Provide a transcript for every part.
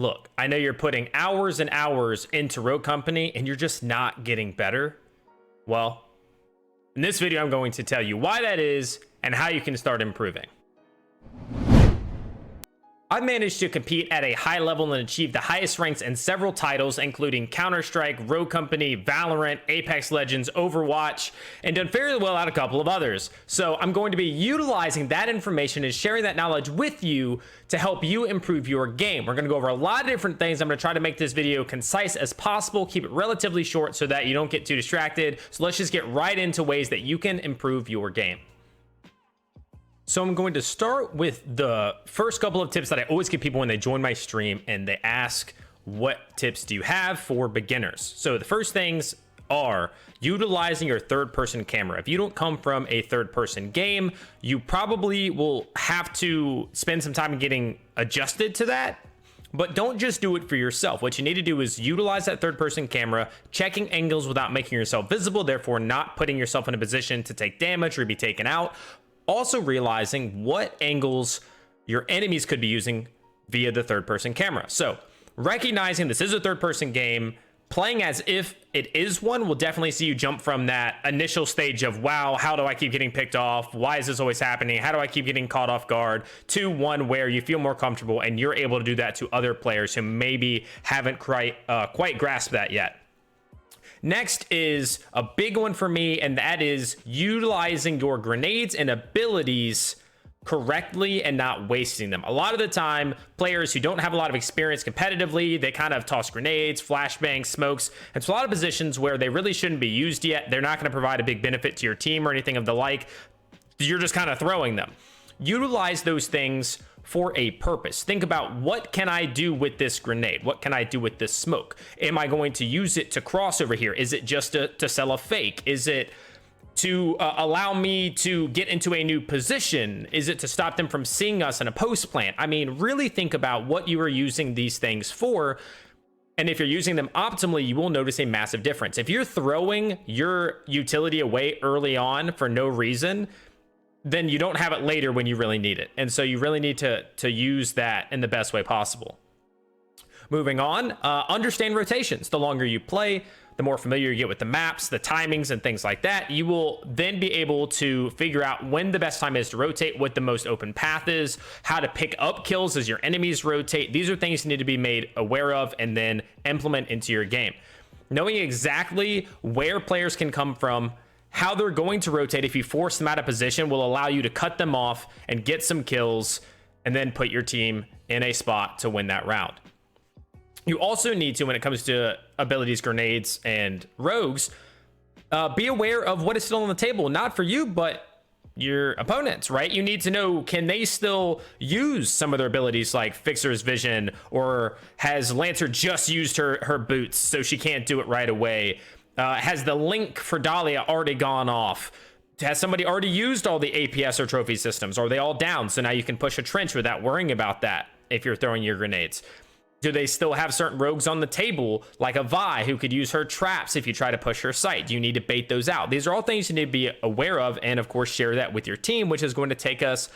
Look, I know you're putting hours and hours into Rogue Company and you're just not getting better. Well, in this video, I'm going to tell you why that is and how you can start improving. I've managed to compete at a high level and achieve the highest ranks in several titles, including Counter-Strike, Rogue Company, Valorant, Apex Legends, Overwatch, and done fairly well at a couple of others. So I'm going to be utilizing that information and sharing that knowledge with you to help you improve your game. We're going to go over a lot of different things. I'm going to try to make this video concise as possible, keep it relatively short so that you don't get too distracted. So let's just get right into ways that you can improve your game. So I'm going to start with the first couple of tips that I always give people when they join my stream and they ask, what tips do you have for beginners? So the first things are utilizing your third-person camera. If you don't come from a third-person game, you probably will have to spend some time getting adjusted to that. But don't just do it for yourself. What you need to do is utilize that third-person camera, checking angles without making yourself visible, therefore not putting yourself in a position to take damage or be taken out. Also realizing what angles your enemies could be using via the third-person camera. So recognizing this is a third-person game, playing as if it is one will definitely see you jump from that initial stage of, wow, how do I keep getting picked off? Why is this always happening? How do I keep getting caught off guard? To one where you feel more comfortable and you're able to do that to other players who maybe haven't quite grasped that yet. Next is a big one for me, and that is utilizing your grenades and abilities correctly and not wasting them. A lot of the time, players who don't have a lot of experience competitively, they kind of toss grenades, flashbangs, smokes. It's a lot of positions where they really shouldn't be used yet. They're not going to provide a big benefit to your team or anything of the like. You're just kind of throwing them. Utilize those things for a purpose. Think about, what can I do with this grenade? What can I do with this smoke? Am I going to use it to cross over here? Is it just to sell a fake? Is it to allow me to get into a new position? Is it to stop them from seeing us in a post plant? I mean, really think about what you are using these things for. And if you're using them optimally, you will notice a massive difference. If you're throwing your utility away early on for no reason, then you don't have it later when you really need it. And so you really need to use that in the best way possible. Moving on, understand rotations. The longer you play, the more familiar you get with the maps, the timings, and things like that. You will then be able to figure out when the best time is to rotate, what the most open path is, how to pick up kills as your enemies rotate. These are things you need to be made aware of and then implement into your game. Knowing exactly where players can come from, how they're going to rotate if you force them out of position, will allow you to cut them off and get some kills and then put your team in a spot to win that round. You also need to, when it comes to abilities, grenades, and rogues, be aware of what is still on the table, not for you, but your opponents, right? You need to know, can they still use some of their abilities like Fixer's Vision, or has Lancer just used her boots so she can't do it right away? Has the link for Dahlia already gone off? Has somebody already used all the APS or trophy systems? Are they all down? So now you can push a trench without worrying about that if you're throwing your grenades. Do they still have certain rogues on the table, like a Vi, who could use her traps if you try to push her site? Do you need to bait those out? These are all things you need to be aware of, and of course share that with your team, which is going to take us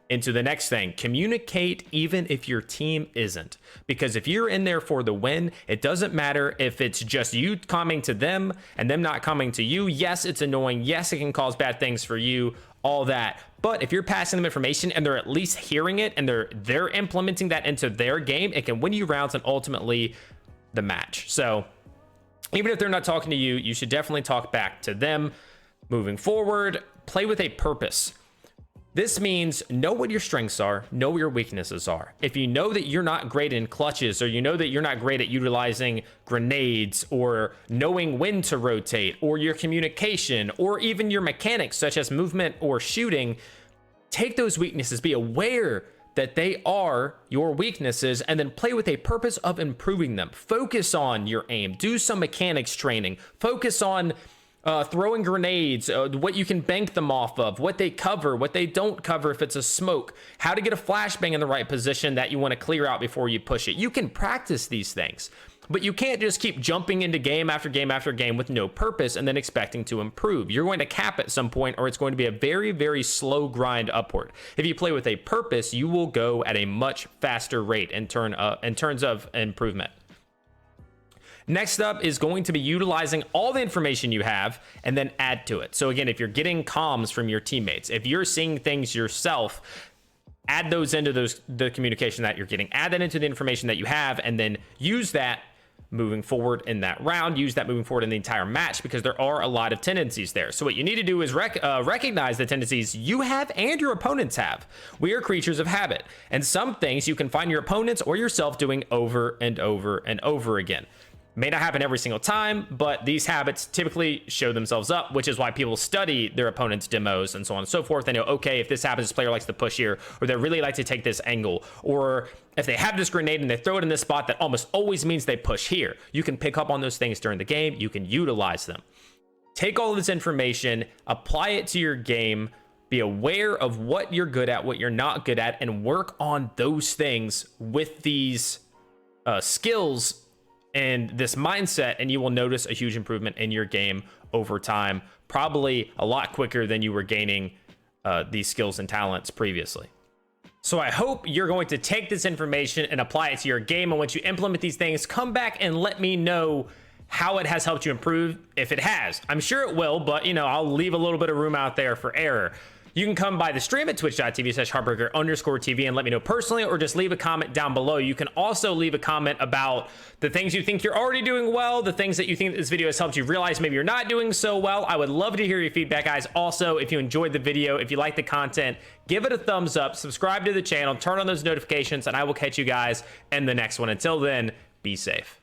into the next thing. Communicate even if your team isn't, because if you're in there for the win, it doesn't matter if it's just you coming to them and them not coming to you. Yes, it's annoying. Yes, it can cause bad things for you, all that. But if you're passing them information and they're at least hearing it and they're implementing that into their game, it can win you rounds and ultimately the match. So even if they're not talking to you, you should definitely talk back to them. Moving forward, play with a purpose. This means know what your strengths are, know what your weaknesses are. If you know that you're not great in clutches, or you know that you're not great at utilizing grenades, or knowing when to rotate, or your communication, or even your mechanics such as movement or shooting, take those weaknesses, be aware that they are your weaknesses, and then play with a purpose of improving them. Focus on your aim, do some mechanics training, focus on throwing grenades, what you can bank them off of, what they cover, what they don't cover if it's a smoke, how to get a flashbang in the right position that you want to clear out before you push it. You can practice these things, but you can't just keep jumping into game after game after game with no purpose and then expecting to improve. You're going to cap at some point, or it's going to be a very, very slow grind upward. If you play with a purpose, you will go at a much faster rate in terms of improvement. Next up is going to be utilizing all the information you have and then add to it. So again, if you're getting comms from your teammates, if you're seeing things yourself, add those into the communication that you're getting, add that into the information that you have, and then use that moving forward in that round, use that moving forward in the entire match, because there are a lot of tendencies there. So what you need to do is recognize the tendencies you have and your opponents have. We are creatures of habit, and some things you can find your opponents or yourself doing over and over and over again. May not happen every single time, but these habits typically show themselves up, which is why people study their opponent's demos and so on and so forth. They know, okay, if this happens, this player likes to push here, or they really like to take this angle, or if they have this grenade and they throw it in this spot, that almost always means they push here. You can pick up on those things during the game. You can utilize them. Take all of this information, apply it to your game, be aware of what you're good at, what you're not good at, and work on those things with these skills and this mindset, and you will notice a huge improvement in your game over time, probably a lot quicker than you were gaining these skills and talents previously. So I hope you're going to take this information and apply it to your game, and once you implement these things, come back and let me know how it has helped you improve, if it has. I'm sure it will, but I'll leave a little bit of room out there for error. You can come by the stream at twitch.tv/heartbreaker_TV and let me know personally, or just leave a comment down below. You can also leave a comment about the things you think you're already doing well, the things that you think this video has helped you realize maybe you're not doing so well. I would love to hear your feedback, guys. Also, if you enjoyed the video, if you like the content, give it a thumbs up, subscribe to the channel, turn on those notifications, and I will catch you guys in the next one. Until then, be safe.